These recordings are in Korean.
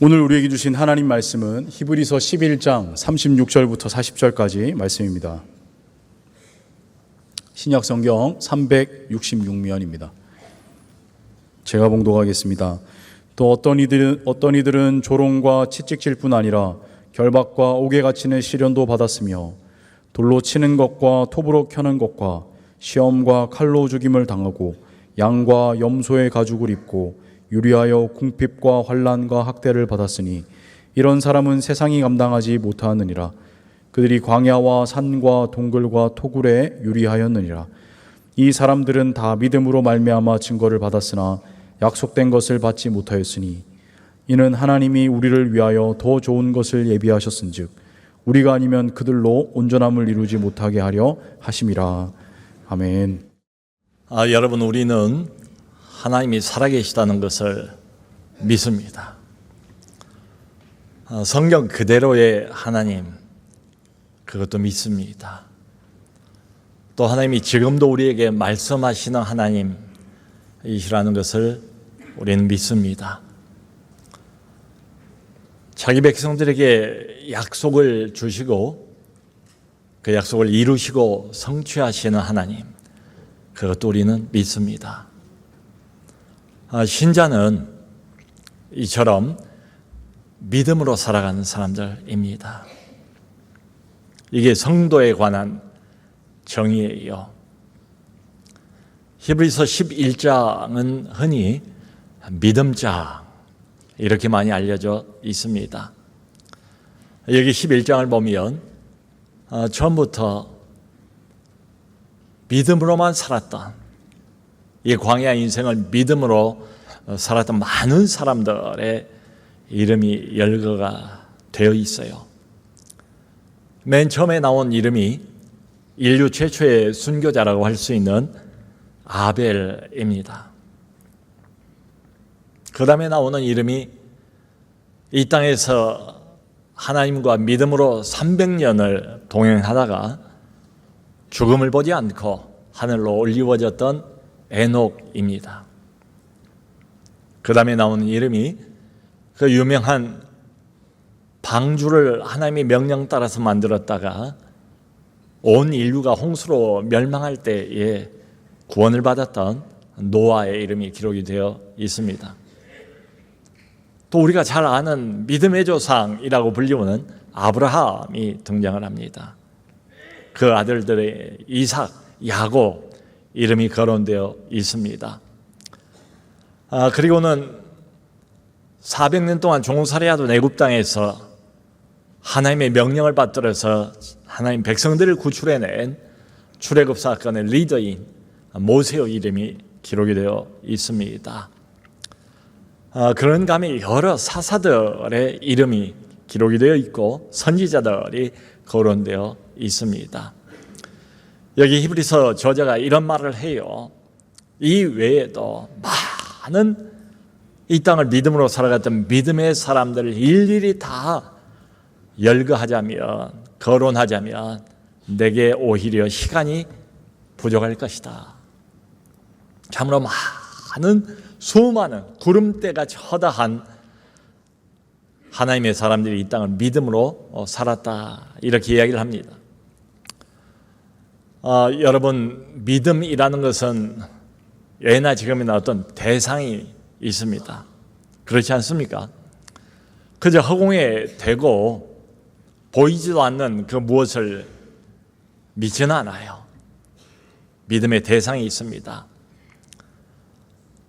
오늘 우리에게 주신 하나님 말씀은 히브리서 11장 36절부터 40절까지 말씀입니다. 신약 성경 366면입니다. 제가 봉독하겠습니다. 또 어떤 이들은 조롱과 채찍질 뿐 아니라 결박과 옥에 갇히는 시련도 받았으며 돌로 치는 것과 톱으로 켜는 것과 시험과 칼로 죽임을 당하고 양과 염소의 가죽을 입고 유리하여 궁핍과 환난과 학대를 받았으니 이런 사람은 세상이 감당하지 못하느니라. 그들이 광야와 산과 동굴과 토굴에 유리하였느니라. 이 사람들은 다 믿음으로 말미암아 증거를 받았으나 약속된 것을 받지 못하였으니 이는 하나님이 우리를 위하여 더 좋은 것을 예비하셨은즉 우리가 아니면 그들로 온전함을 이루지 못하게 하려 하심이라. 아멘. 여러분, 우리는 하나님이 살아계시다는 것을 믿습니다. 성경 그대로의 하나님, 그것도 믿습니다. 또 하나님이 지금도 우리에게 말씀하시는 하나님이시라는 것을 우리는 믿습니다. 자기 백성들에게 약속을 주시고 그 약속을 이루시고 성취하시는 하나님, 그것도 우리는 믿습니다. 신자는 이처럼 믿음으로 살아가는 사람들입니다. 이게 성도에 관한 정의예요. 히브리서 11장은 흔히 믿음장 이렇게 많이 알려져 있습니다. 여기 11장을 보면 처음부터 믿음으로만 살았던, 이 광야 인생을 믿음으로 살았던 많은 사람들의 이름이 열거가 되어 있어요. 맨 처음에 나온 이름이 인류 최초의 순교자라고 할 수 있는 아벨입니다. 그 다음에 나오는 이름이 이 땅에서 하나님과 믿음으로 300년을 동행하다가 죽음을 보지 않고 하늘로 올리워졌던 에녹입니다. 그 다음에 나오는 이름이 그 유명한 방주를 하나님의 명령 따라서 만들었다가 온 인류가 홍수로 멸망할 때에 구원을 받았던 노아의 이름이 기록이 되어 있습니다. 또 우리가 잘 아는 믿음의 조상이라고 불리우는 아브라함이 등장을 합니다. 그 아들들의 이삭, 야곱 이름이 거론되어 있습니다. 그리고는 400년 동안 종살이하던 애굽 땅에서 하나님의 명령을 받들어서 하나님 백성들을 구출해낸 출애굽 사건의 리더인 모세의 이름이 기록이 되어 있습니다. 그런 감에 여러 사사들의 이름이 기록이 되어 있고 선지자들이 거론되어 있습니다. 여기 히브리서 저자가 이런 말을 해요. 이 외에도 많은 이 땅을 믿음으로 살아갔던 믿음의 사람들을 일일이 다 열거하자면, 거론하자면 내게 오히려 시간이 부족할 것이다. 참으로 많은 수많은 구름대가 처다한 하나님의 사람들이 이 땅을 믿음으로 살았다, 이렇게 이야기를 합니다. 여러분, 믿음이라는 것은 예나 지금이나 어떤 대상이 있습니다. 그렇지 않습니까? 그저 허공에 대고 보이지도 않는 그 무엇을 믿지는 않아요. 믿음의 대상이 있습니다.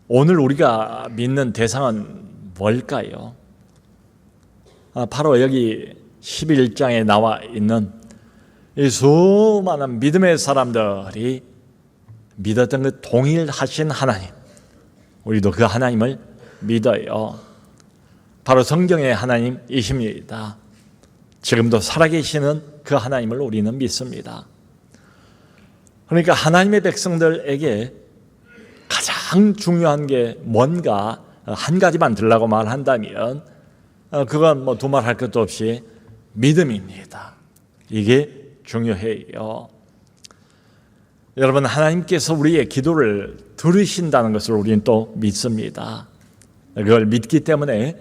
오늘 우리가 믿는 대상은 뭘까요? 바로 여기 11장에 나와 있는 이 수많은 믿음의 사람들이 믿었던 그 동일하신 하나님, 우리도 그 하나님을 믿어요. 바로 성경의 하나님이십니다. 지금도 살아계시는 그 하나님을 우리는 믿습니다. 그러니까 하나님의 백성들에게 가장 중요한 게 뭔가 한 가지만 들라고 말한다면 그건 뭐 두말할 것도 없이 믿음입니다. 이게 중요해요. 여러분, 하나님께서 우리의 기도를 들으신다는 것을 우리는 또 믿습니다. 그걸 믿기 때문에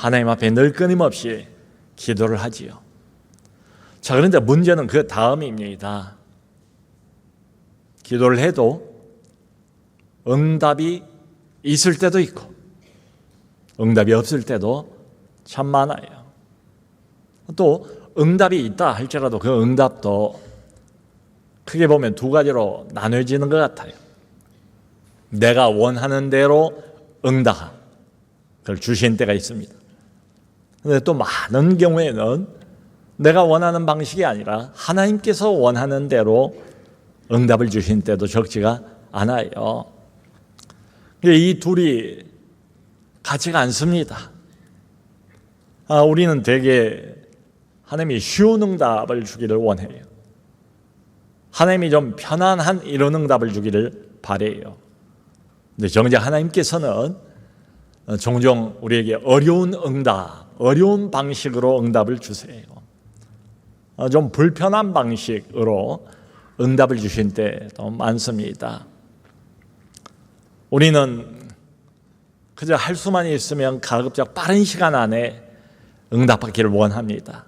하나님 앞에 늘 끊임없이 기도를 하지요. 자, 그런데 문제는 그 다음입니다. 기도를 해도 응답이 있을 때도 있고 응답이 없을 때도 참 많아요. 또 응답이 있다 할지라도 그 응답도 크게 보면 두 가지로 나눠지는 것 같아요. 내가 원하는 대로 응답, 그걸 주신 때가 있습니다. 그런데 또 많은 경우에는 내가 원하는 방식이 아니라 하나님께서 원하는 대로 응답을 주신 때도 적지가 않아요. 이 둘이 같지가 않습니다. 우리는 되게 하나님이 쉬운 응답을 주기를 원해요. 하나님이 좀 편안한 이런 응답을 주기를 바라요. 근데 정작 하나님께서는 종종 우리에게 어려운 응답, 어려운 방식으로 응답을 주세요. 좀 불편한 방식으로 응답을 주신 때도 많습니다. 우리는 그저 할 수만 있으면 가급적 빠른 시간 안에 응답받기를 원합니다.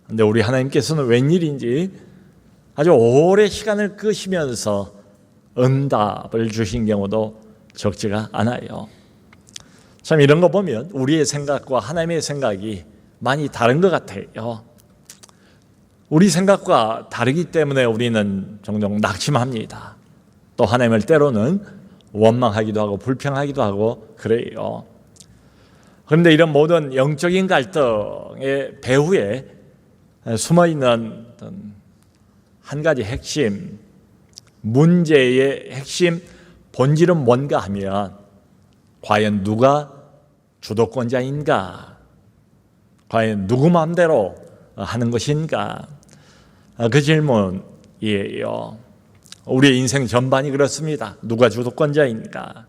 그런데 우리 하나님께서는 웬일인지 아주 오래 시간을 끄시면서 응답을 주신 경우도 적지가 않아요. 참 이런 거 보면 우리의 생각과 하나님의 생각이 많이 다른 것 같아요. 우리 생각과 다르기 때문에 우리는 종종 낙심합니다. 또 하나님을 때로는 원망하기도 하고 불평하기도 하고 그래요. 그런데 이런 모든 영적인 갈등의 배후에 숨어있는 한 가지 핵심, 문제의 핵심 본질은 뭔가 하면 과연 누가 주도권자인가? 과연 누구 마음대로 하는 것인가? 그 질문이에요. 우리의 인생 전반이 그렇습니다. 누가 주도권자인가?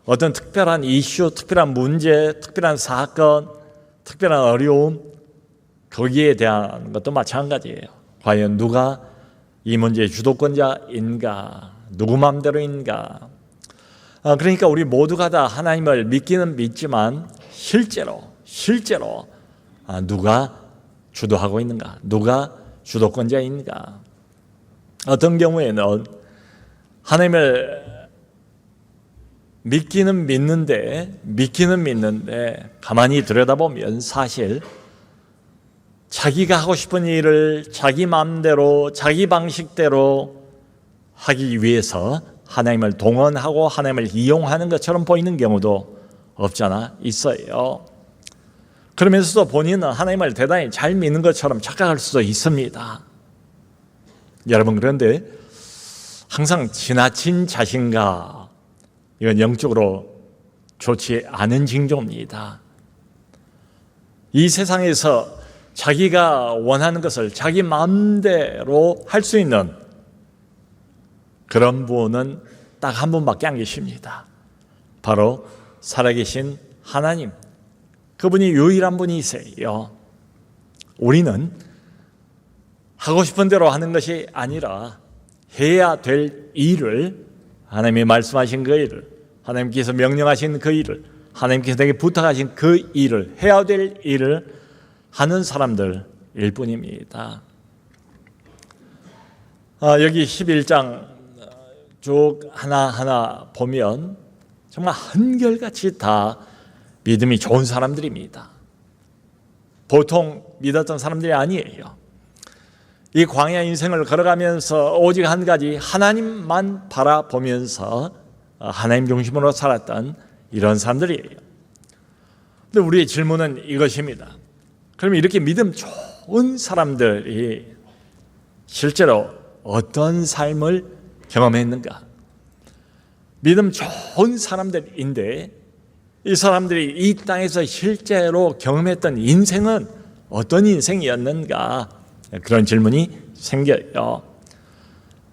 어떤 특별한 이슈, 특별한 문제, 특별한 사건, 특별한 어려움, 거기에 대한 것도 마찬가지예요. 과연 누가 이 문제의 주도권자인가? 누구 마음대로인가? 그러니까 우리 모두가 다 하나님을 믿기는 믿지만 실제로 누가 주도하고 있는가? 누가 주도권자인가? 어떤 경우에는 하나님을 믿기는 믿는데 가만히 들여다보면 사실 자기가 하고 싶은 일을 자기 마음대로 자기 방식대로 하기 위해서 하나님을 동원하고 하나님을 이용하는 것처럼 보이는 경우도 없잖아 있어요. 그러면서도 본인은 하나님을 대단히 잘 믿는 것처럼 착각할 수도 있습니다. 여러분, 그런데 항상 지나친 자신감, 이건 영적으로 좋지 않은 징조입니다. 이 세상에서 자기가 원하는 것을 자기 마음대로 할 수 있는 그런 분은 딱 한 분밖에 안 계십니다. 바로 살아계신 하나님, 그분이 유일한 분이세요. 우리는 하고 싶은 대로 하는 것이 아니라 해야 될 일을, 하나님이 말씀하신 그 일을, 하나님께서 명령하신 그 일을, 하나님께서 내게 부탁하신 그 일을, 해야 될 일을 하는 사람들일 뿐입니다. 여기 11장 쭉 하나하나 보면 정말 한결같이 다 믿음이 좋은 사람들입니다. 보통 믿었던 사람들이 아니에요. 이 광야 인생을 걸어가면서 오직 한 가지 하나님만 바라보면서 하나님 중심으로 살았던 이런 사람들이에요. 근데 우리의 질문은 이것입니다. 그럼 이렇게 믿음 좋은 사람들이 실제로 어떤 삶을 경험했는가? 믿음 좋은 사람들인데 이 사람들이 이 땅에서 실제로 경험했던 인생은 어떤 인생이었는가? 그런 질문이 생겨요.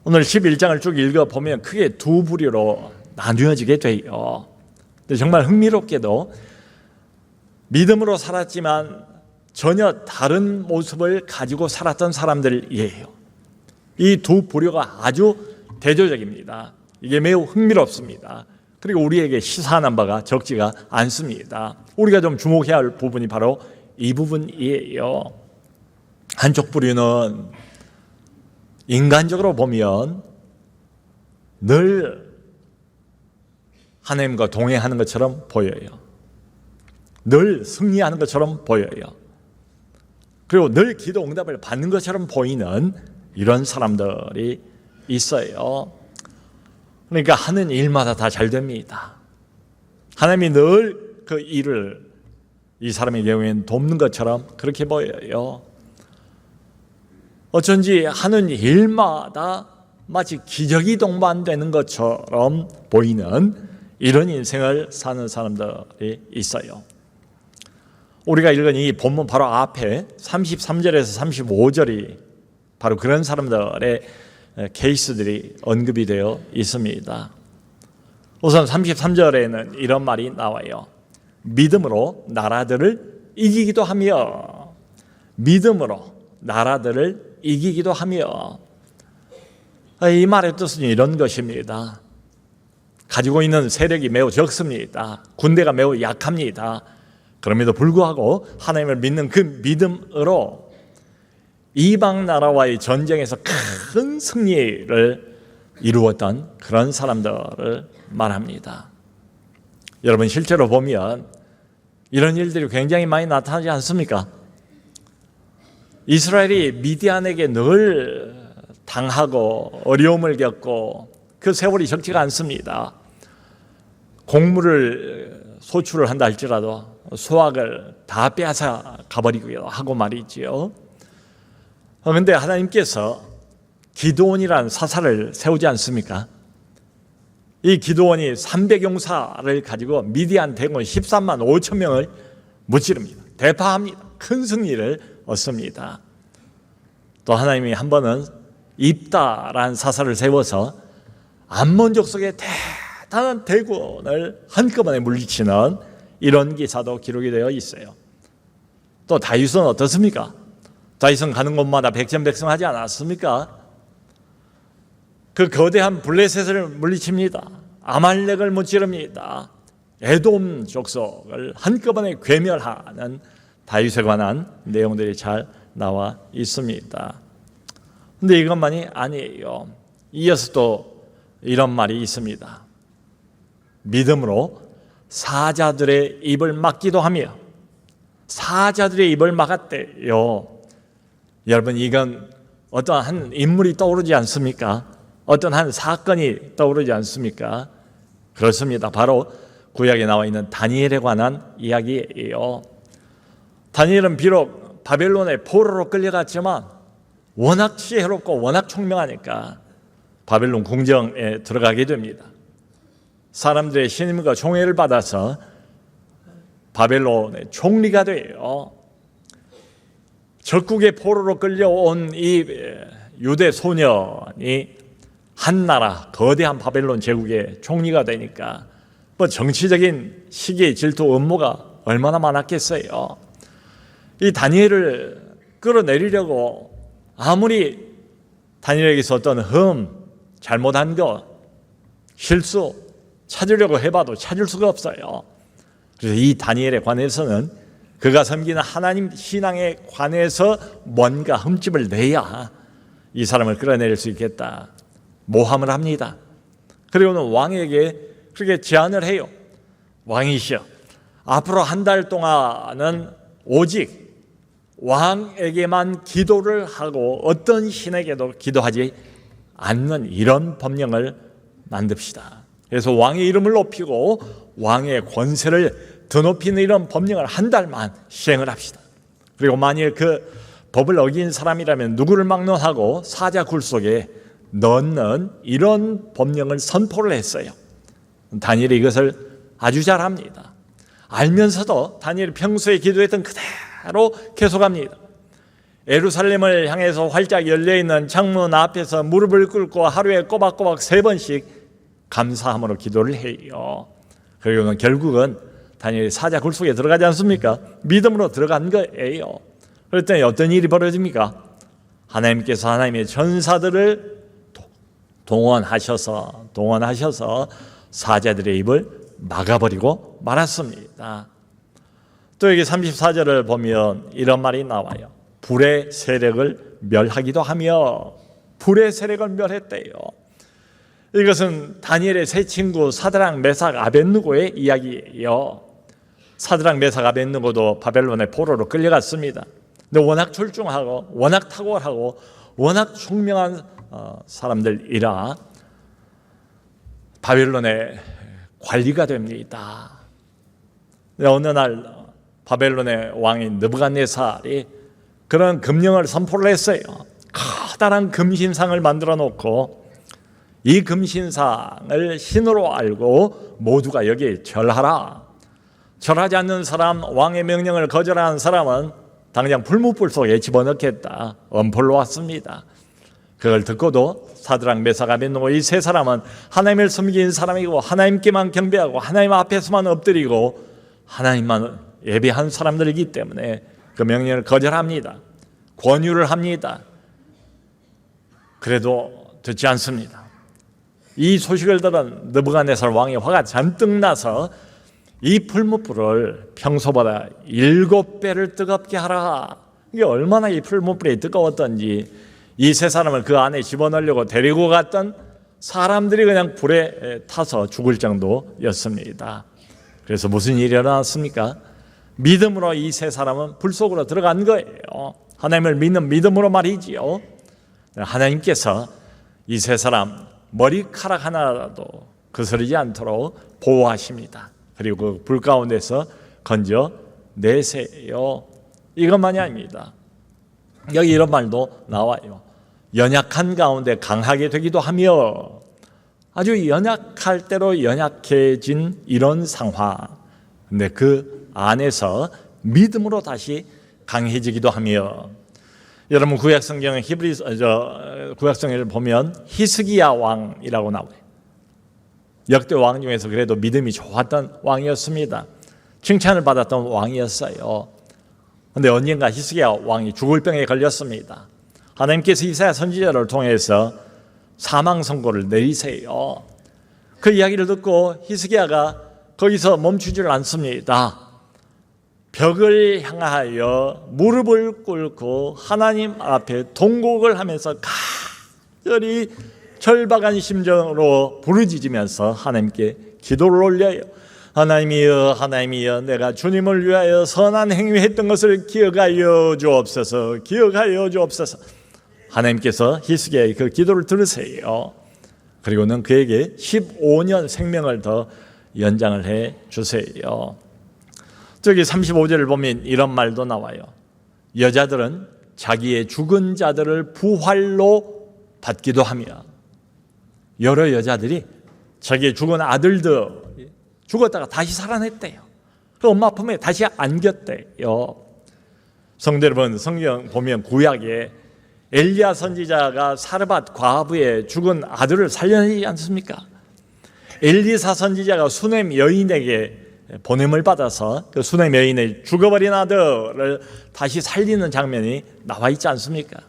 오늘 11장을 쭉 읽어보면 크게 두 부류로 나뉘어지게 돼요. 근데 정말 흥미롭게도 믿음으로 살았지만 전혀 다른 모습을 가지고 살았던 사람들이에요. 이 두 부류가 아주 대조적입니다. 이게 매우 흥미롭습니다. 그리고 우리에게 시사하는 바가 적지가 않습니다. 우리가 좀 주목해야 할 부분이 바로 이 부분이에요. 한쪽 부류는 인간적으로 보면 늘 하나님과 동행하는 것처럼 보여요. 늘 승리하는 것처럼 보여요. 그리고 늘 기도 응답을 받는 것처럼 보이는 이런 사람들이 있어요. 그러니까 하는 일마다 다 잘 됩니다. 하나님이 늘 그 일을 이 사람의 경우에는 돕는 것처럼 그렇게 보여요. 어쩐지 하는 일마다 마치 기적이 동반되는 것처럼 보이는 이런 인생을 사는 사람들이 있어요. 우리가 읽은 이 본문 바로 앞에 33절에서 35절이 바로 그런 사람들의 케이스들이 언급이 되어 있습니다. 우선 33절에는 이런 말이 나와요. 믿음으로 나라들을 이기기도 하며, 믿음으로 나라들을 이기기도 하며. 이 말의 뜻은 이런 것입니다. 가지고 있는 세력이 매우 적습니다. 군대가 매우 약합니다. 그럼에도 불구하고 하나님을 믿는 그 믿음으로 이방 나라와의 전쟁에서 큰 승리를 이루었던 그런 사람들을 말합니다. 여러분, 실제로 보면 이런 일들이 굉장히 많이 나타나지 않습니까? 이스라엘이 미디안에게 늘 당하고 어려움을 겪고 그 세월이 적지가 않습니다. 곡물을 소출을 한다 할지라도 수확을 다 빼앗아 가버리기도 하고 말이지요. 그런데 하나님께서 기드온이라는 사사를 세우지 않습니까? 이 기드온이 300용사를 가지고 미디안 대군 13만 5천 명을 무찌릅니다. 대파합니다. 큰 승리를 얻습니다. 또 하나님이 한 번은 입다라는 사사를 세워서 암몬 족속의 대단한 대군을 한꺼번에 물리치는 이런 기사도 기록이 되어 있어요. 또 다윗은 어떻습니까? 다윗은 가는 곳마다 백전백승하지 않았습니까? 그 거대한 블레셋을 물리칩니다. 아말렉을 무찌릅니다. 에돔 족속을 한꺼번에 괴멸하는 다윗에 관한 내용들이 잘 나와 있습니다. 그런데 이것만이 아니에요. 이어서 또 이런 말이 있습니다. 믿음으로 사자들의 입을 막기도 하며, 사자들의 입을 막았대요. 여러분, 이건 어떤 한 인물이 떠오르지 않습니까? 어떤 한 사건이 떠오르지 않습니까? 그렇습니다. 바로 구약에 나와 있는 다니엘에 관한 이야기예요. 다니엘은 비록 바벨론의 포로로 끌려갔지만 워낙 지혜롭고 워낙 총명하니까 바벨론 궁정에 들어가게 됩니다. 사람들의 신임과 총애를 받아서 바벨론의 총리가 돼요. 적국의 포로로 끌려온 이 유대 소년이 한 나라 거대한 바벨론 제국의 총리가 되니까 뭐 정치적인 시기, 질투, 음모가 얼마나 많았겠어요. 이 다니엘을 끌어내리려고 아무리 다니엘에게서 어떤 잘못한 거, 실수 찾으려고 해봐도 찾을 수가 없어요. 그래서 이 다니엘에 관해서는 그가 섬기는 하나님 신앙에 관해서 뭔가 흠집을 내야 이 사람을 끌어내릴 수 있겠다. 모함을 합니다. 그리고는 왕에게 그렇게 제안을 해요. 왕이시여, 앞으로 한 달 동안은 오직 왕에게만 기도를 하고 어떤 신에게도 기도하지 않는 이런 법령을 만듭시다. 그래서 왕의 이름을 높이고 왕의 권세를 드높이는 이런 법령을 한 달만 시행을 합시다. 그리고 만일 그 법을 어긴 사람이라면 누구를 막론하고 사자 굴 속에 넣는 이런 법령을 선포를 했어요. 다니엘이 이것을 아주 잘합니다. 알면서도 다니엘이 평소에 기도했던 그대로 계속합니다. 예루살렘을 향해서 활짝 열려있는 창문 앞에서 무릎을 꿇고 하루에 꼬박꼬박 3번씩 감사함으로 기도를 해요. 그리고는 결국은 다니엘이 사자 굴 속에 들어가지 않습니까? 믿음으로 들어간 거예요. 그랬더니 어떤 일이 벌어집니까? 하나님께서 하나님의 전사들을 동원하셔서 사자들의 입을 막아버리고 말았습니다. 또 여기 34절을 보면 이런 말이 나와요. 불의 세력을 멸하기도 하며, 불의 세력을 멸했대요. 이것은 다니엘의 세 친구 사드락, 메삭, 아벳느고의 이야기예요. 사드락, 메삭, 아벳느고도 바벨론의 포로로 끌려갔습니다. 근데 워낙 출중하고 워낙 탁월하고 워낙 총명한 사람들이라 바벨론의 관리가 됩니다. 어느 날 바벨론의 왕인 느부갓네살이 그런 금령을 선포를 했어요. 커다란 금신상을 만들어 놓고 이 금신상을 신으로 알고 모두가 여기에 절하라. 절하지 않는 사람, 왕의 명령을 거절하는 사람은 당장 풀무불 속에 집어넣겠다. 엄포로 왔습니다. 그걸 듣고도 사드락, 메삭, 아벳느고 이 세 사람은 하나님을 섬긴 사람이고 하나님께만 경배하고 하나님 앞에서만 엎드리고 하나님만 예배한 사람들이기 때문에 그 명령을 거절합니다. 권유를 합니다. 그래도 듣지 않습니다. 이 소식을 들은 느부갓네살 왕의 화가 잔뜩 나서 이 풀무불을 평소보다 7배를 뜨겁게 하라. 이게 얼마나 이 풀무불이 뜨거웠던지 이 세 사람을 그 안에 집어넣으려고 데리고 갔던 사람들이 그냥 불에 타서 죽을 정도였습니다. 그래서 무슨 일이 일어났습니까? 믿음으로 이 세 사람은 불 속으로 들어간 거예요. 하나님을 믿는 믿음으로 말이지요. 하나님께서 이 세 사람 머리카락 하나라도 거스르지 않도록 보호하십니다. 그리고 그 불 가운데서 건져 내세요. 이것만이 아닙니다. 여기 이런 말도 나와요. 연약한 가운데 강하게 되기도 하며, 아주 연약할 대로 연약해진 이런 상황. 근데 그 안에서 믿음으로 다시 강해지기도 하며, 여러분 구약성경 구약성경을 보면 히스기야 왕이라고 나와요. 역대 왕 중에서 그래도 믿음이 좋았던 왕이었습니다. 칭찬을 받았던 왕이었어요. 그런데 언젠가 히스기야 왕이 죽을 병에 걸렸습니다. 하나님께서 이사야 선지자를 통해서 사망 선고를 내리세요. 그 이야기를 듣고 히스기야가 거기서 멈추지를 않습니다. 벽을 향하여 무릎을 꿇고 하나님 앞에 통곡을 하면서 간절히 절박한 심정으로 부르짖으면서 하나님께 기도를 올려요. 하나님이여, 하나님이여, 내가 주님을 위하여 선한 행위했던 것을 기억하여 주옵소서, 기억하여 주옵소서. 하나님께서 히스기야의 그 기도를 들으세요. 그리고는 그에게 15년 생명을 더 연장을 해 주세요. 저기 35절을 보면 이런 말도 나와요. 여자들은 자기의 죽은 자들을 부활로 받기도 하며, 여러 여자들이 자기의 죽은 아들들 죽었다가 다시 살아냈대요. 그 엄마 품에 다시 안겼대요. 성도 여러분, 성경 보면 구약에 엘리야 선지자가 사르밧 과부의 죽은 아들을 살려내지 않습니까? 엘리사 선지자가 수넴 여인에게 보냄을 받아서 그 수넴 여인의 죽어버린 아들을 다시 살리는 장면이 나와 있지 않습니까?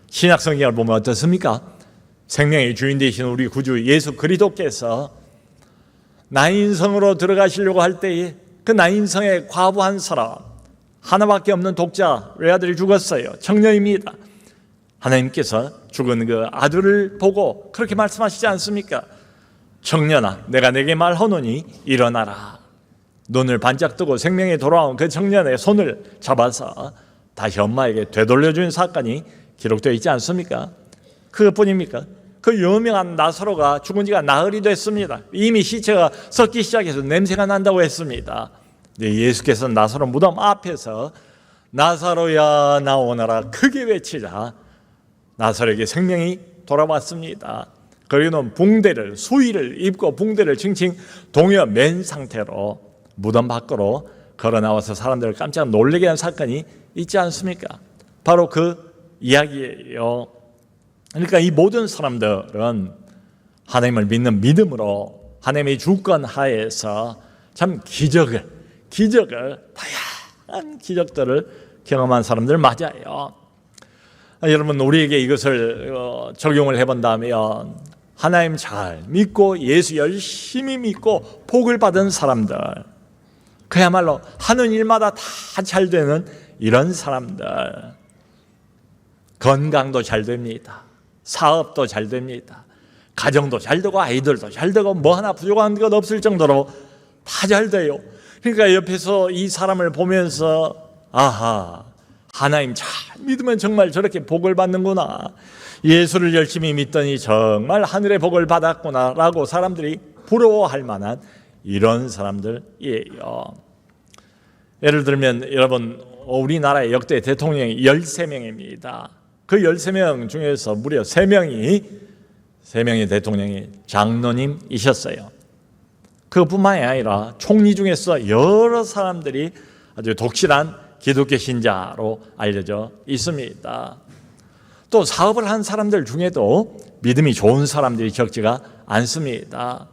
신약 성경을 보면 어떻습니까? 생명의 주인 되신 우리 구주 예수 그리스도께서 나인성으로 들어가시려고 할 때에 그 나인성의 과부 한 사람, 하나밖에 없는 독자 외아들이 죽었어요. 청년입니다. 하나님께서 죽은 그 아들을 보고 그렇게 말씀하시지 않습니까? 청년아, 내가 내게 말하노니 일어나라. 눈을 반짝 뜨고 생명에 돌아온 그 청년의 손을 잡아서 다시 엄마에게 되돌려준 사건이 기록되어 있지 않습니까? 그것뿐입니까? 그 유명한 나사로가 죽은 지가 나흘이 됐습니다. 이미 시체가 썩기 시작해서 냄새가 난다고 했습니다. 예수께서 나사로 무덤 앞에서 나사로야 나오너라 크게 외치자 나사로에게 생명이 돌아왔습니다. 그리고는 붕대를, 수의를 입고 붕대를 칭칭 동여 맨 상태로 무덤 밖으로 걸어 나와서 사람들을 깜짝 놀라게 한 사건이 있지 않습니까? 바로 그 이야기예요. 그러니까 이 모든 사람들은 하나님을 믿는 믿음으로 하나님의 주권 하에서 참 기적을 다양한 기적들을 경험한 사람들 맞아요. 여러분, 우리에게 이것을 적용을 해본다면 하나님 잘 믿고 예수 열심히 믿고 복을 받은 사람들, 그야말로 하는 일마다 다 잘 되는 이런 사람들, 건강도 잘 됩니다. 사업도 잘 됩니다. 가정도 잘 되고 아이들도 잘 되고 뭐 하나 부족한 것 없을 정도로 다 잘 돼요. 그러니까 옆에서 이 사람을 보면서 아하, 하나님 잘 믿으면 정말 저렇게 복을 받는구나, 예수를 열심히 믿더니 정말 하늘의 복을 받았구나 라고 사람들이 부러워할 만한 이런 사람들이에요. 예를 들면 여러분, 우리나라의 역대 대통령이 13명입니다. 그 13명 중에서 무려 3명의 대통령이 장로님이셨어요. 그뿐만이 아니라 총리 중에서 여러 사람들이 아주 독실한 기독교 신자로 알려져 있습니다. 또 사업을 한 사람들 중에도 믿음이 좋은 사람들이 적지가 않습니다.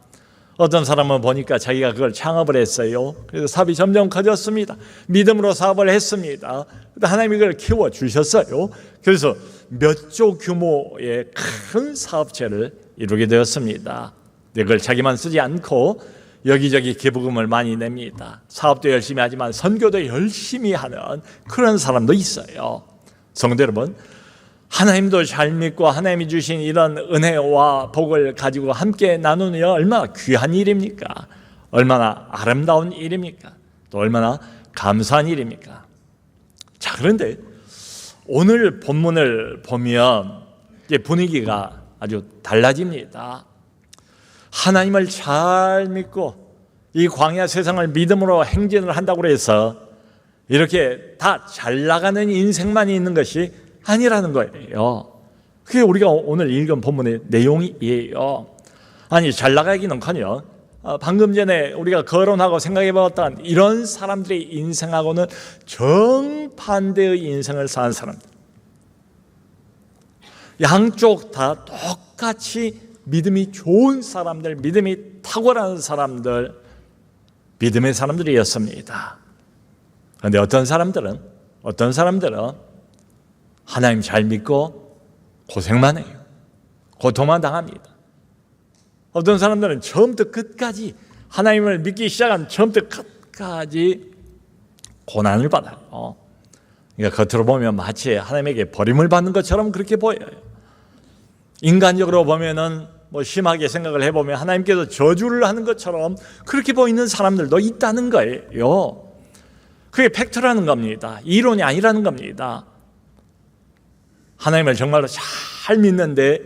어떤 사람은 보니까 자기가 그걸 창업을 했어요. 그래서 사업이 점점 커졌습니다. 믿음으로 사업을 했습니다. 하나님이 그걸 키워주셨어요. 그래서 몇 조 규모의 큰 사업체를 이루게 되었습니다. 그걸 자기만 쓰지 않고 여기저기 기부금을 많이 냅니다. 사업도 열심히 하지만 선교도 열심히 하는 그런 사람도 있어요. 성도 여러분, 하나님도 잘 믿고 하나님이 주신 이런 은혜와 복을 가지고 함께 나누는 얼마나 귀한 일입니까? 얼마나 아름다운 일입니까? 또 얼마나 감사한 일입니까? 자, 그런데 오늘 본문을 보면 이제 분위기가 아주 달라집니다. 하나님을 잘 믿고 이 광야 세상을 믿음으로 행진을 한다고 해서 이렇게 다 잘 나가는 인생만 있는 것이 아니라는 거예요. 그게 우리가 오늘 읽은 본문의 내용이에요. 아니, 잘 나가기는커녕 방금 전에 우리가 거론하고 생각해봤던 이런 사람들의 인생하고는 정반대의 인생을 사는 사람들, 양쪽 다 똑같이 믿음이 좋은 사람들, 믿음이 탁월한 사람들, 믿음의 사람들이었습니다. 그런데 어떤 사람들은 하나님 잘 믿고 고생만 해요. 고통만 당합니다. 어떤 사람들은 처음부터 끝까지 하나님을 믿기 시작한 처음부터 끝까지 고난을 받아요. 그러니까 겉으로 보면 마치 하나님에게 버림을 받는 것처럼 그렇게 보여요. 인간적으로 보면은 심하게 생각을 해보면 하나님께서 저주를 하는 것처럼 그렇게 보이는 사람들도 있다는 거예요. 그게 팩트라는 겁니다. 이론이 아니라는 겁니다. 하나님을 정말로 잘 믿는데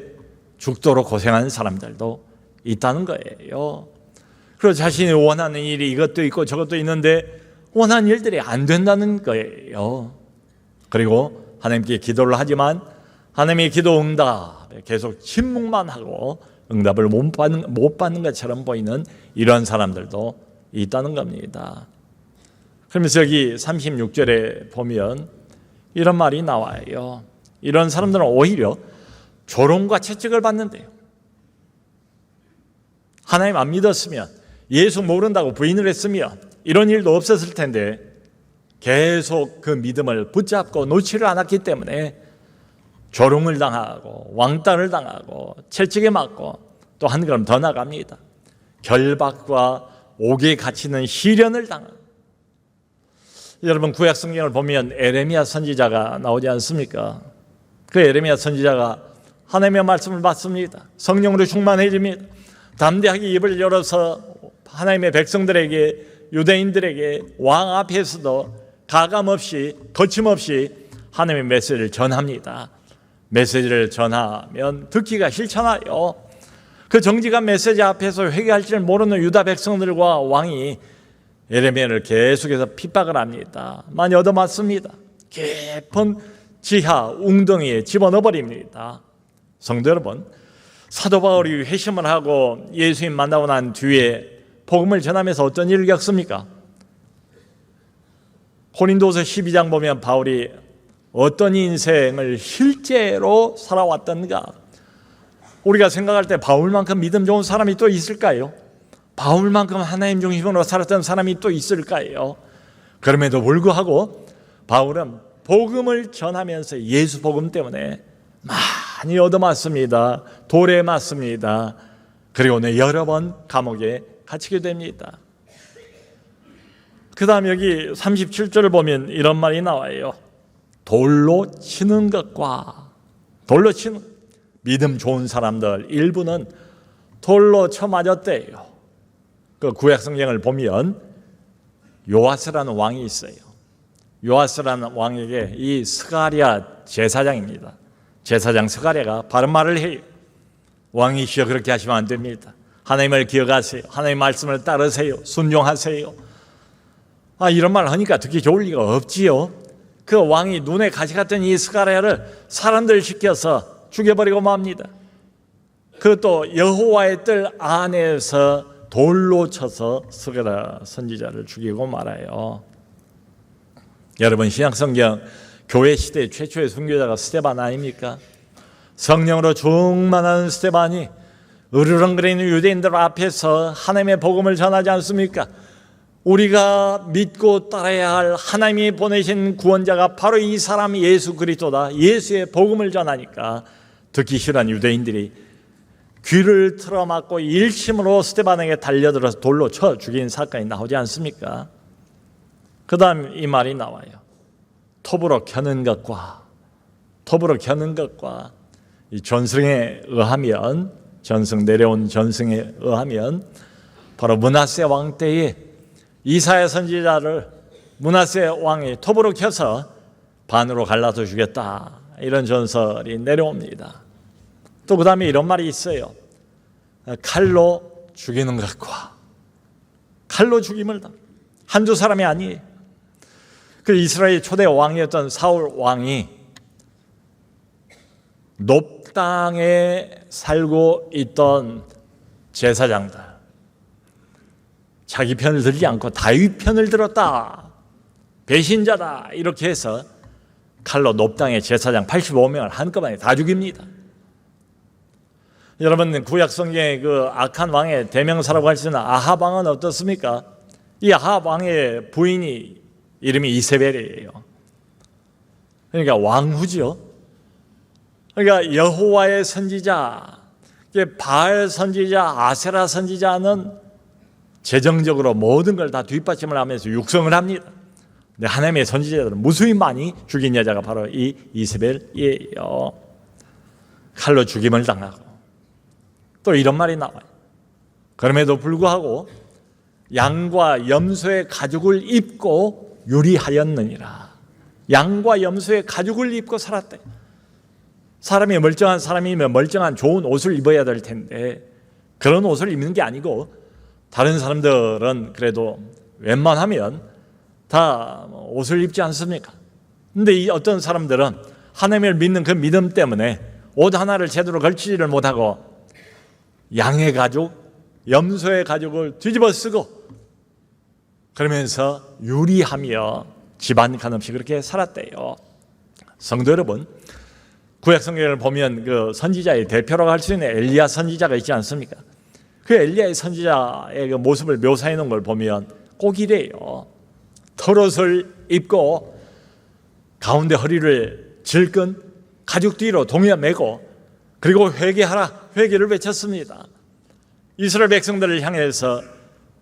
죽도록 고생하는 사람들도 있다는 거예요. 그리고 자신이 원하는 일이 이것도 있고 저것도 있는데 원하는 일들이 안 된다는 거예요. 그리고 하나님께 기도를 하지만 하나님의 기도 응답에 계속 침묵만 하고 응답을 못 받는 것처럼 보이는 이런 사람들도 있다는 겁니다. 그러면서 여기 36절에 보면 이런 말이 나와요. 이런 사람들은 오히려 조롱과 채찍을 받는데요. 하나님 안 믿었으면, 예수 모른다고 부인을 했으면 이런 일도 없었을 텐데 계속 그 믿음을 붙잡고 놓지를 않았기 때문에 조롱을 당하고 왕따를 당하고 채찍에 맞고 또 한 걸음 더 나갑니다. 결박과 옥에 갇히는 시련을 당하고. 여러분, 구약 성경을 보면 에레미야 선지자가 나오지 않습니까? 그 에레미야 선지자가 하나님의 말씀을 받습니다. 성령으로 충만해집니다. 담대하게 입을 열어서 하나님의 백성들에게, 유대인들에게 왕 앞에서도 가감없이 거침없이 하나님의 메시지를 전합니다. 메시지를 전하면 듣기가 싫잖아요. 그 정직한 메시지 앞에서 회개할 줄 모르는 유다 백성들과 왕이 에레미야를 계속해서 핍박을 합니다. 많이 얻어맞습니다. 깊은 지하 웅덩이에 집어넣어버립니다. 성도 여러분, 사도 바울이 회심을 하고 예수님 만나고 난 뒤에 복음을 전하면서 어떤 일을 겪습니까? 고린도서 12장 보면 바울이 어떤 인생을 실제로 살아왔던가. 우리가 생각할 때 바울만큼 믿음 좋은 사람이 또 있을까요? 바울만큼 하나님 중심으로 살았던 사람이 또 있을까요? 그럼에도 불구하고 바울은 복음을 전하면서 예수 복음 때문에 많이 얻어맞습니다. 돌에 맞습니다. 그리고 여러 번 감옥에 갇히게 됩니다. 그 다음 여기 37절을 보면 이런 말이 나와요. 돌로 치는 것과 돌로 치는 믿음 좋은 사람들 일부는 돌로 쳐 맞았대요. 그 구약 성경을 보면 요아스라는 왕이 있어요. 요아스라는 왕에게 이 스가랴 제사장입니다. 제사장 스가랴가 바른 말을 해요. 왕이시여 그렇게 하시면 안 됩니다. 하나님을 기억하세요. 하나님의 말씀을 따르세요. 순종하세요. 이런 말을 하니까 듣기 좋을 리가 없지요. 그 왕이 눈에 가시 같은 이 스가랴를 사람들 시켜서 죽여버리고 맙니다. 그것도 여호와의 뜰 안에서 돌로 쳐서 스가랴 선지자를 죽이고 말아요. 여러분 신약성경 교회 시대 최초의 선교자가 스데반 아닙니까? 성령으로 충만한 스데반이 으르렁거리는 유대인들 앞에서 하나님의 복음을 전하지 않습니까? 우리가 믿고 따라야 할 하나님이 보내신 구원자가 바로 이 사람 예수 그리스도다. 예수의 복음을 전하니까 듣기 싫어한 유대인들이 귀를 틀어막고 일심으로 스데반에게 달려들어서 돌로 쳐 죽인 사건이 나오지 않습니까? 그 다음 이 말이 나와요. 톱으로 켜는 것과 이 전승에 의하면 전승 내려온 전승에 의하면 바로 므낫세 왕 때에 이사야 선지자를 므낫세 왕이 톱으로 켜서 반으로 갈라서 죽였다. 이런 전설이 내려옵니다. 또 그 다음에 이런 말이 있어요. 칼로 죽이는 것과 칼로 죽임을 당. 한두 사람이 아니에요. 그 이스라엘 초대 왕이었던 사울 왕이 높당에 살고 있던 제사장들 자기 편을 들지 않고 다윗 편을 들었다. 배신자다. 이렇게 해서 칼로 높당의 제사장 85명을 한꺼번에 다 죽입니다. 여러분 구약 성경의 그 악한 왕의 대명사라고 할 수 있는 아합 왕은 어떻습니까? 이 아합 왕의 부인이 이름이 이세벨이에요. 그러니까 왕후죠. 그러니까 여호와의 선지자, 바알 선지자, 아세라 선지자는 재정적으로 모든 걸 다 뒷받침을 하면서 육성을 합니다. 근데 하나님의 선지자들은 무수히 많이 죽인 여자가 바로 이 이세벨이에요. 칼로 죽임을 당하고 또 이런 말이 나와요. 그럼에도 불구하고 양과 염소의 가죽을 입고 유리하였느니라. 양과 염소의 가죽을 입고 살았대. 사람이 멀쩡한 사람이면 멀쩡한 좋은 옷을 입어야 될 텐데 그런 옷을 입는 게 아니고 다른 사람들은 그래도 웬만하면 다 옷을 입지 않습니까? 근데 이 어떤 사람들은 하나님을 믿는 그 믿음 때문에 옷 하나를 제대로 걸치지를 못하고 양의 가죽, 염소의 가죽을 뒤집어 쓰고 그러면서 유리하며 집안 간없이 그렇게 살았대요. 성도 여러분, 구약 성경을 보면 그 선지자의 대표라고 할 수 있는 엘리야 선지자가 있지 않습니까? 그 엘리야의 선지자의 그 모습을 묘사해 놓은 걸 보면 꼭 이래요. 털옷을 입고 가운데 허리를 질끈 가죽 뒤로 동여 매고 그리고 회개하라 회개를 외쳤습니다. 이스라엘 백성들을 향해서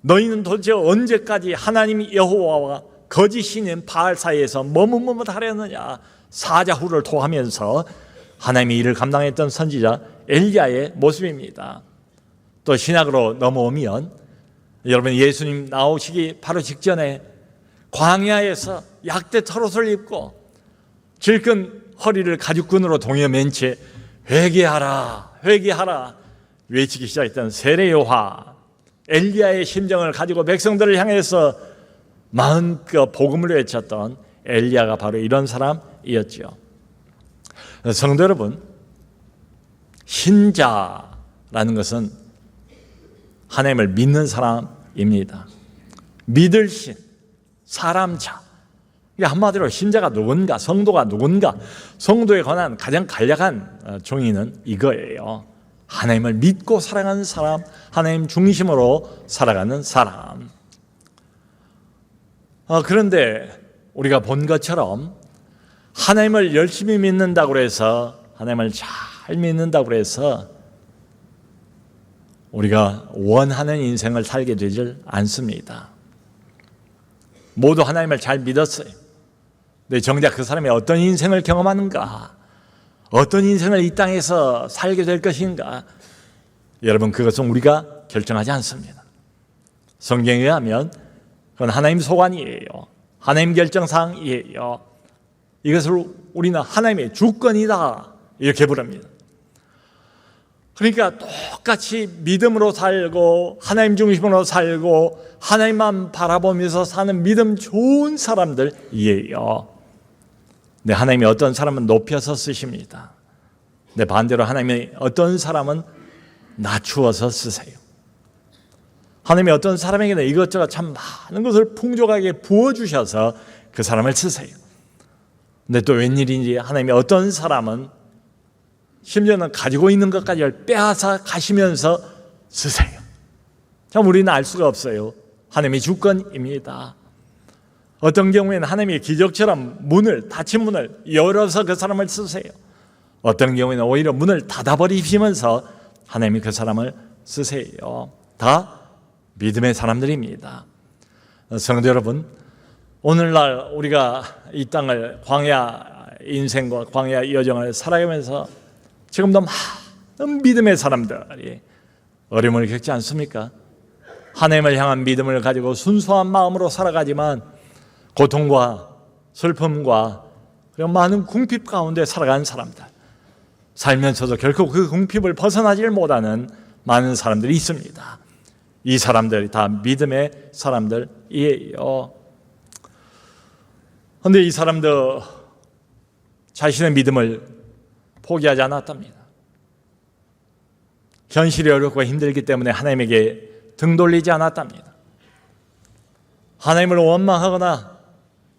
너희는 도대체 언제까지 하나님 여호와와 거짓 신인 바알 사이에서 머뭇머뭇하려느냐 사자후를 토하면서 하나님의 일을 감당했던 선지자 엘리야의 모습입니다. 또 신약으로 넘어오면 여러분 예수님 나오시기 바로 직전에 광야에서 약대 털옷을 입고 질끈 허리를 가죽끈으로 동여 맨 채 회개하라 회개하라 외치기 시작했던 세례요한 엘리야의 심정을 가지고 백성들을 향해서 마음껏 복음을 외쳤던 엘리야가 바로 이런 사람이었죠. 성도 여러분, 신자라는 것은 하나님을 믿는 사람입니다. 믿을 신, 사람자. 한마디로 신자가 누군가, 성도가 누군가, 성도에 관한 가장 간략한 정의는 이거예요. 하나님을 믿고 살아가는 사람, 하나님 중심으로 살아가는 사람. 그런데 우리가 본 것처럼 하나님을 열심히 믿는다고 해서 하나님을 잘 잘 믿는다고 해서 우리가 원하는 인생을 살게 되질 않습니다. 모두 하나님을 잘 믿었어요. 근데 정작 그 사람이 어떤 인생을 경험하는가, 어떤 인생을 이 땅에서 살게 될 것인가, 여러분 그것은 우리가 결정하지 않습니다. 성경에 의하면 그건 하나님 소관이에요. 하나님 결정사항이에요. 이것을 우리는 하나님의 주권이다 이렇게 부릅니다. 그러니까 똑같이 믿음으로 살고 하나님 중심으로 살고 하나님만 바라보면서 사는 믿음 좋은 사람들이에요. 근데 하나님이 어떤 사람은 높여서 쓰십니다. 근데 반대로 하나님이 어떤 사람은 낮추어서 쓰세요. 하나님이 어떤 사람에게는 이것저것 참 많은 것을 풍족하게 부어주셔서 그 사람을 쓰세요. 근데 또 웬일인지 하나님이 어떤 사람은 심지어는 가지고 있는 것까지 빼앗아 가시면서 쓰세요. 참 우리는 알 수가 없어요. 하나님의 주권입니다. 어떤 경우에는 하나님이 기적처럼 닫힌 문을 열어서 그 사람을 쓰세요. 어떤 경우에는 오히려 문을 닫아버리시면서 하나님이 그 사람을 쓰세요. 다 믿음의 사람들입니다. 성도 여러분, 오늘날 우리가 이 땅을 광야 인생과 광야 여정을 살아가면서 지금도 많은 믿음의 사람들이 어려움을 겪지 않습니까? 하나님을 향한 믿음을 가지고 순수한 마음으로 살아가지만 고통과 슬픔과 그리고 많은 궁핍 가운데 살아가는 사람들, 살면서도 결코 그 궁핍을 벗어나질 못하는 많은 사람들이 있습니다. 이 사람들이 다 믿음의 사람들이에요. 그런데 이 사람도 자신의 믿음을 포기하지 않았답니다. 현실이 어렵고 힘들기 때문에 하나님에게 등 돌리지 않았답니다. 하나님을 원망하거나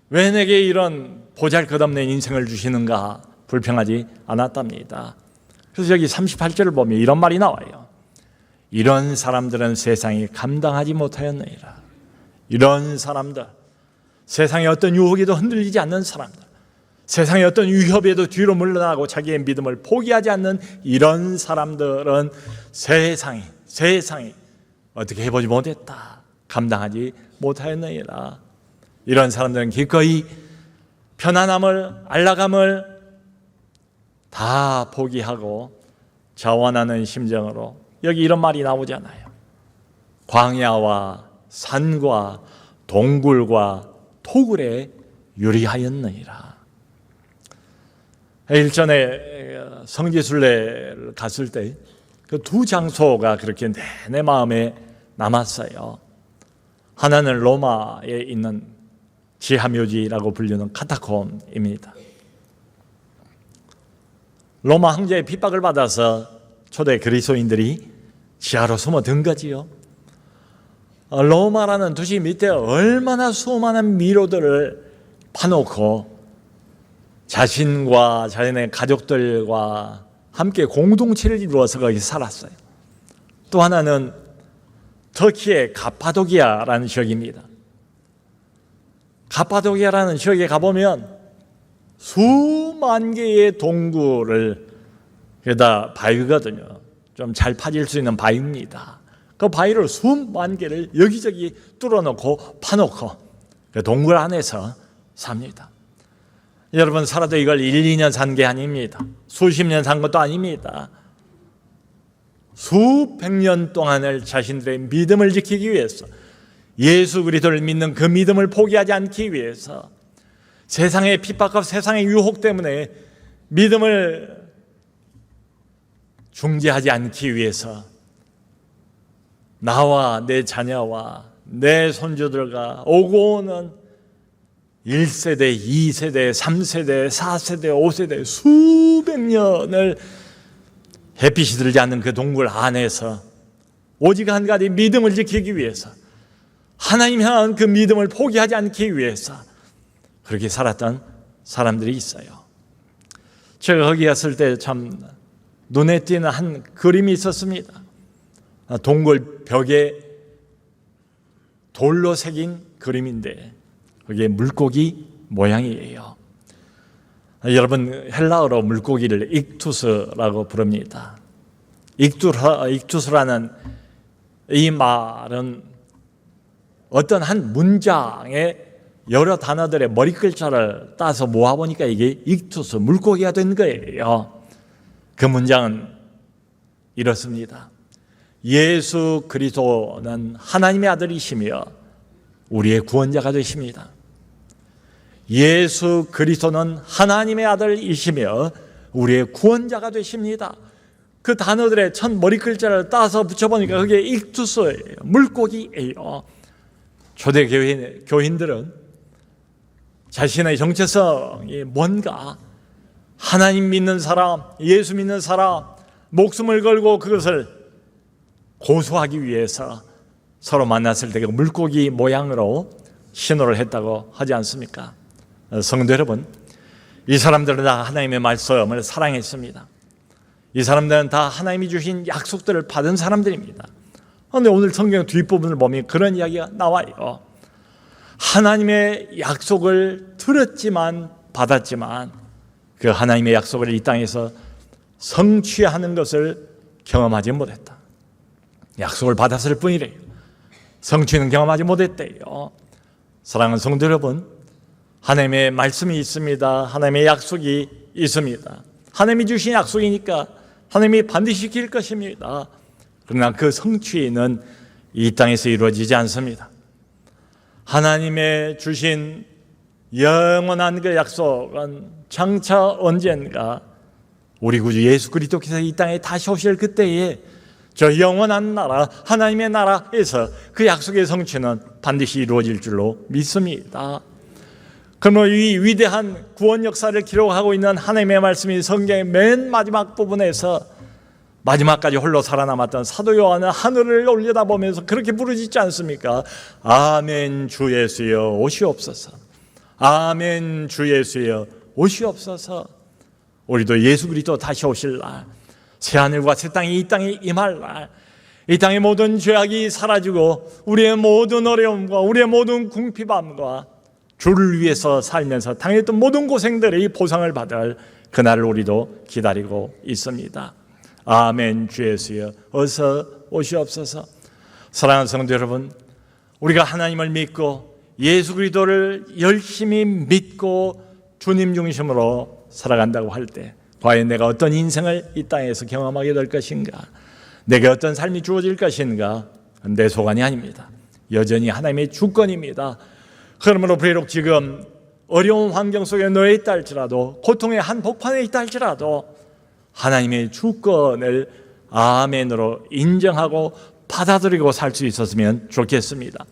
왜 내게 이런 보잘것없는 인생을 주시는가 불평하지 않았답니다. 그래서 여기 38절을 보면 이런 말이 나와요. 이런 사람들은 세상이 감당하지 못하였느니라. 이런 사람들, 세상의 어떤 유혹에도 흔들리지 않는 사람들, 세상의 어떤 위협에도 뒤로 물러나고 자기의 믿음을 포기하지 않는 이런 사람들은 세상이 어떻게 해보지 못했다, 감당하지 못하였느니라. 이런 사람들은 기꺼이 편안함을, 안락함을 다 포기하고 자원하는 심정으로, 여기 이런 말이 나오잖아요. 광야와 산과 동굴과 토굴에 유리하였느니라. 일전에 성지순례를 갔을 때 그 두 장소가 그렇게 내 마음에 남았어요. 하나는 로마에 있는 지하묘지라고 불리는 카타콤입니다. 로마 황제의 핍박을 받아서 초대 그리스도인들이 지하로 숨어든 거지요. 로마라는 도시 밑에 얼마나 수많은 미로들을 파놓고 자신과 자신의 가족들과 함께 공동체를 이루어서 거기 살았어요. 또 하나는 터키의 가파도기아라는 지역입니다. 가파도기아라는 지역에 가보면 수만 개의 동굴을, 게다가 바위거든요. 좀 잘 파질 수 있는 바위입니다. 그 바위를 수만 개를 여기저기 뚫어놓고 파놓고 그 동굴 안에서 삽니다. 여러분 살아도 이걸 1, 2년 산 게 아닙니다. 수십 년 산 것도 아닙니다. 수백 년 동안을 자신들의 믿음을 지키기 위해서, 예수 그리스도를 믿는 그 믿음을 포기하지 않기 위해서, 세상의 핍박과 세상의 유혹 때문에 믿음을 중지하지 않기 위해서 나와 내 자녀와 내 손주들과 오고 오는 1세대, 2세대, 3세대, 4세대, 5세대 수백 년을 햇빛이 들지 않는 그 동굴 안에서 오직 한 가지 믿음을 지키기 위해서, 하나님 향한 그 믿음을 포기하지 않기 위해서 그렇게 살았던 사람들이 있어요. 제가 거기 갔을 때 참 눈에 띄는 한 그림이 있었습니다. 동굴 벽에 돌로 새긴 그림인데 그게 물고기 모양이에요. 여러분, 헬라어로 물고기를 익투스라고 부릅니다. 익투스라는 이 말은 어떤 한 문장에 여러 단어들의 머리 글자를 따서 모아보니까 이게 익투스, 물고기가 된 거예요. 그 문장은 이렇습니다. 예수 그리스도는 하나님의 아들이시며 우리의 구원자가 되십니다. 예수 그리스도는 하나님의 아들이시며 우리의 구원자가 되십니다. 그 단어들의 첫 머리 글자를 따서 붙여보니까 그게 익투스예요. 물고기예요. 초대 교인들은 자신의 정체성이 뭔가 하나님 믿는 사람, 예수 믿는 사람, 목숨을 걸고 그것을 고수하기 위해서 서로 만났을 때 그 물고기 모양으로 신호를 했다고 하지 않습니까? 성도 여러분, 이 사람들은 다 하나님의 말씀을 사랑했습니다. 이 사람들은 다 하나님이 주신 약속들을 받은 사람들입니다. 그런데 오늘 성경 뒷부분을 보면 그런 이야기가 나와요. 하나님의 약속을 들었지만 받았지만 그 하나님의 약속을 이 땅에서 성취하는 것을 경험하지 못했다. 약속을 받았을 뿐이래요. 성취는 경험하지 못했대요. 사랑하는 성도 여러분, 하나님의 말씀이 있습니다. 하나님의 약속이 있습니다. 하나님이 주신 약속이니까 하나님이 반드시 지킬 것입니다. 그러나 그 성취는 이 땅에서 이루어지지 않습니다. 하나님의 주신 영원한 그 약속은 장차 언젠가 우리 구주 예수 그리스도께서 이 땅에 다시 오실 그때에 저 영원한 나라, 하나님의 나라에서 그 약속의 성취는 반드시 이루어질 줄로 믿습니다. 그러므로 이 위대한 구원 역사를 기록하고 있는 하나님의 말씀이 성경의 맨 마지막 부분에서 마지막까지 홀로 살아남았던 사도 요한은 하늘을 올려다보면서 그렇게 부르짖지 않습니까? 아멘 주 예수여 오시옵소서. 아멘 주 예수여 오시옵소서. 우리도 예수 그리스도 다시 오실 날, 새하늘과 새 땅이 이 땅에 임할 날, 이 땅의 모든 죄악이 사라지고 우리의 모든 어려움과 우리의 모든 궁핍함과 주를 위해서 살면서 당했던 모든 고생들의 보상을 받을 그날을 우리도 기다리고 있습니다. 아멘 주 예수여 어서 오시옵소서. 사랑하는 성도 여러분, 우리가 하나님을 믿고 예수 그리스도를 열심히 믿고 주님 중심으로 살아간다고 할 때 과연 내가 어떤 인생을 이 땅에서 경험하게 될 것인가, 내게 어떤 삶이 주어질 것인가, 내 소관이 아닙니다. 여전히 하나님의 주권입니다. 그러므로 비록 지금 어려운 환경 속에 놓여 있다 할지라도, 고통의 한복판에 있다 할지라도 하나님의 주권을 아멘으로 인정하고 받아들이고 살 수 있었으면 좋겠습니다.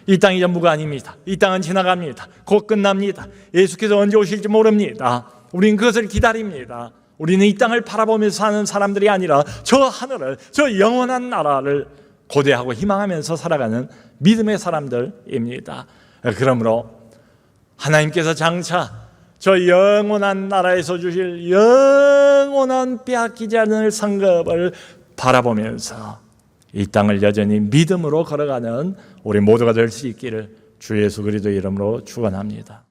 이 땅이 전부가 아닙니다. 이 땅은 지나갑니다. 곧 끝납니다. 예수께서 언제 오실지 모릅니다. 우리는 그것을 기다립니다. 우리는 이 땅을 바라보면서 사는 사람들이 아니라 저 하늘을, 저 영원한 나라를 고대하고 희망하면서 살아가는 믿음의 사람들입니다. 그러므로 하나님께서 장차 저 영원한 나라에서 주실 영원한 빼앗기지 않을 상급을 바라보면서 이 땅을 여전히 믿음으로 걸어가는 우리 모두가 될 수 있기를 주 예수 그리스도의 이름으로 축원합니다.